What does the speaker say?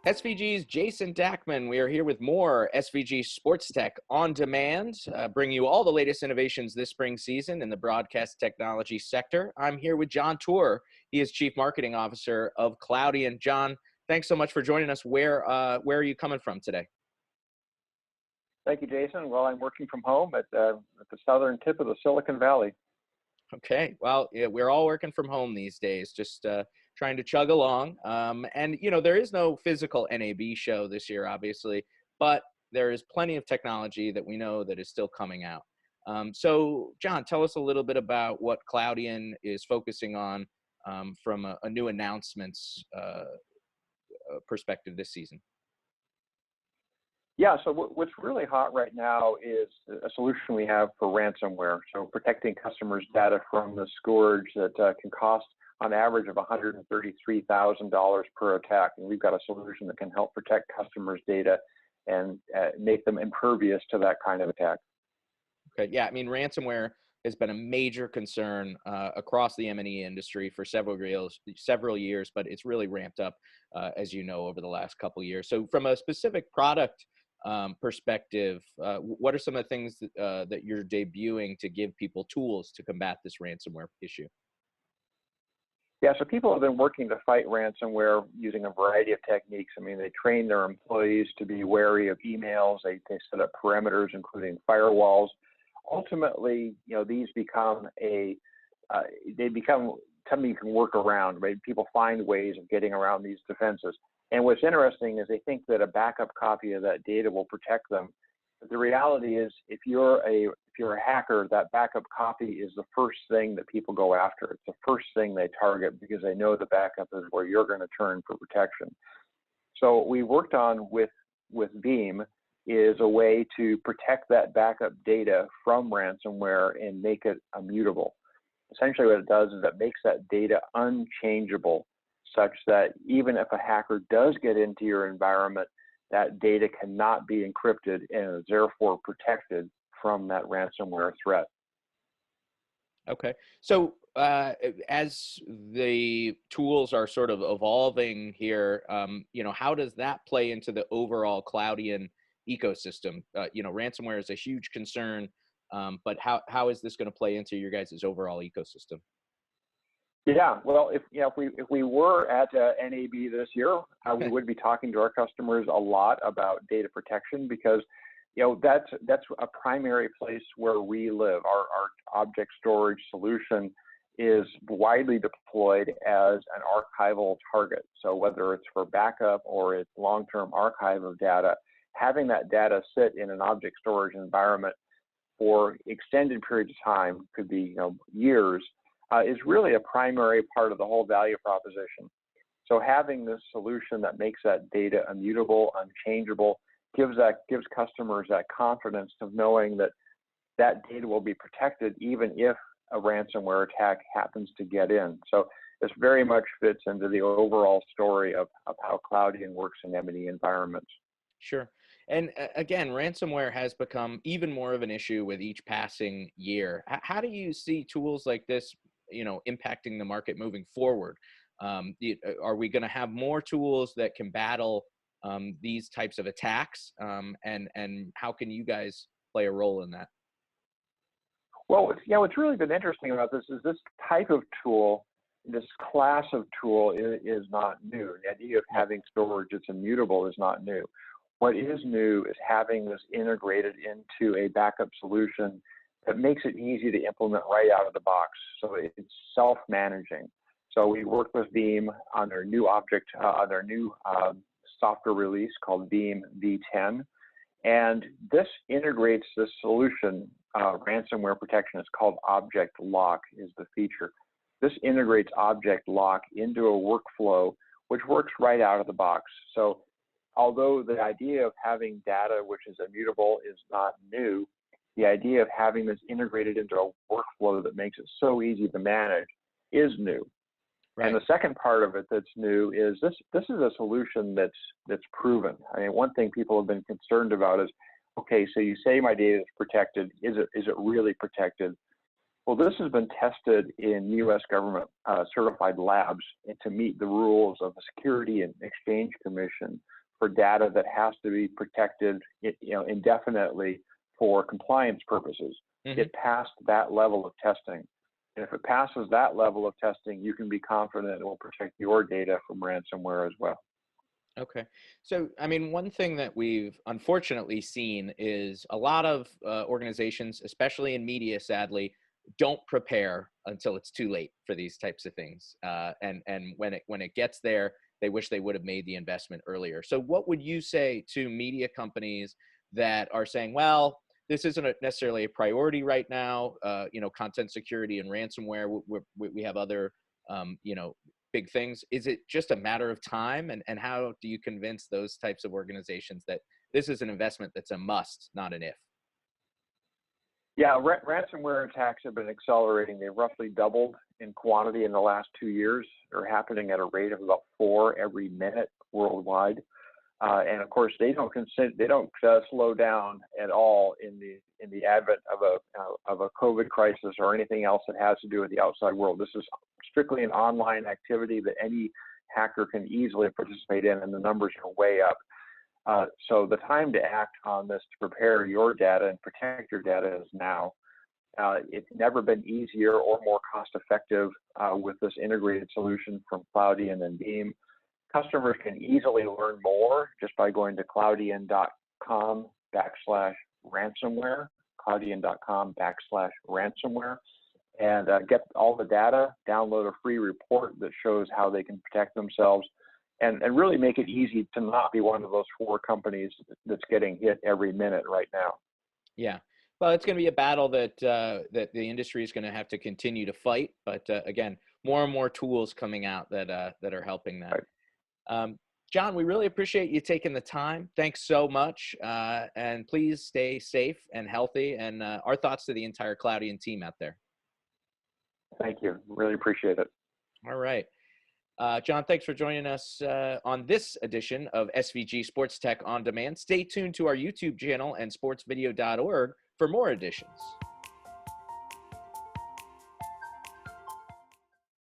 SVG's Jason Dachman. We are here with more SVG SportsTech On Demand, bring you all the latest innovations this spring season in the broadcast technology sector. I'm here with Jon Toor. He is Chief Marketing Officer of Cloudian. Jon, thanks so much for joining us. Where are you coming from today? Thank you, Jason. Well, I'm working from home at the southern tip of the Silicon Valley. Okay, well, yeah, we're all working from home these days, just trying to chug along. And, you know, there is no physical NAB show this year, obviously, but there is plenty of technology that we know that is still coming out. So, Jon, tell us a little bit about what Cloudian is focusing on from a new announcements perspective this season. Yeah, so what's really hot right now is a solution we have for ransomware. So protecting customers' data from the scourge that can cost on average of $133,000 per attack. And we've got a solution that can help protect customers' data and make them impervious to that kind of attack. Okay, yeah, I mean, ransomware has been a major concern across the M&E industry for several years, but it's really ramped up, as you know, over the last couple of years. So from a specific product perspective, what are some of the things that you're debuting to give people tools to combat this ransomware issue? Yeah, so people have been working to fight ransomware using a variety of techniques. I mean, they train their employees to be wary of emails. They set up perimeters, including firewalls. Ultimately, you know, these become something you can work around, right? People find ways of getting around these defenses. And what's interesting is they think that a backup copy of that data will protect them. But the reality is, if you're a hacker, that backup copy is the first thing that people go after. It's the first thing they target because they know the backup is where you're going to turn for protection. So what we worked on with Veeam is a way to protect that backup data from ransomware and make it immutable. Essentially what it does is it makes that data unchangeable, such that even if a hacker does get into your environment, that data cannot be encrypted and is therefore protected from that ransomware threat. Okay, so as the tools are sort of evolving here, you know, how does that play into the overall Cloudian ecosystem? You know, ransomware is a huge concern, but how is this going to play into your guys' overall ecosystem? Yeah, well, if we were at NAB this year, we would be talking to our customers a lot about data protection because, you know, that's a primary place where we live. Our object storage solution is widely deployed as an archival target. So whether it's for backup or it's long-term archive of data, having that data sit in an object storage environment for extended periods of time, could be, you know, years, is really a primary part of the whole value proposition. So having this solution that makes that data immutable, unchangeable, gives customers that confidence of knowing that that data will be protected even if a ransomware attack happens to get in. So this very much fits into the overall story of how Cloudian works in M&E environments. Sure. And again, ransomware has become even more of an issue with each passing year. How do you see tools like this, you know, impacting the market moving forward? Are we going to have more tools that can battle these types of attacks? And how can you guys play a role in that? Well, yeah, what's really been interesting about this is this type of tool, this class of tool is not new. The idea of having storage that's immutable is not new. What is new is having this integrated into a backup solution that makes it easy to implement right out of the box. So it's self-managing. So we worked with Veeam on their new software release called Veeam V10. And this integrates this solution, ransomware protection. It's called Object Lock is the feature. This integrates Object Lock into a workflow, which works right out of the box. So although the idea of having data which is immutable is not new, the idea of having this integrated into a workflow that makes it so easy to manage is new. Right. And the second part of it that's new is this is a solution that's proven. I mean, one thing people have been concerned about is, okay, so you say my data is protected. Is it really protected? Well, this has been tested in U.S. government certified labs to meet the rules of the Security and Exchange Commission for data that has to be protected, indefinitely for compliance purposes. It passed that level of testing. And if it passes that level of testing, you can be confident it will protect your data from ransomware as well. Okay. So, I mean, one thing that we've unfortunately seen is a lot of organizations, especially in media, sadly, don't prepare until it's too late for these types of things. And when it gets there, they wish they would have made the investment earlier. So what would you say to media companies that are saying, well, this isn't necessarily a priority right now, content security and ransomware, we have other, big things. Is it just a matter of time? And how do you convince those types of organizations that this is an investment that's a must, not an if? Yeah, ransomware attacks have been accelerating. They've roughly doubled in quantity in the last 2 years. They're happening at a rate of about 4 every minute worldwide. And of course, they don't slow down at all in the advent of a COVID crisis or anything else that has to do with the outside world. This is strictly an online activity that any hacker can easily participate in, and the numbers are way up. So the time to act on this to prepare your data and protect your data is now. It's never been easier or more cost-effective with this integrated solution from Cloudian and Veeam. Customers can easily learn more just by going to Cloudian.com/ransomware, Cloudian.com/ransomware, and get all the data, download a free report that shows how they can protect themselves, and really make it easy to not be one of those 4 companies that's getting hit every minute right now. Yeah. Well, it's going to be a battle that that the industry is going to have to continue to fight. But again, more and more tools coming out that are helping that. Right. Jon, we really appreciate you taking the time. Thanks so much. And please stay safe and healthy. And our thoughts to the entire Cloudian team out there. Thank you. Really appreciate it. All right. Jon, thanks for joining us on this edition of SVG Sports Tech On Demand. Stay tuned to our YouTube channel and sportsvideo.org for more editions.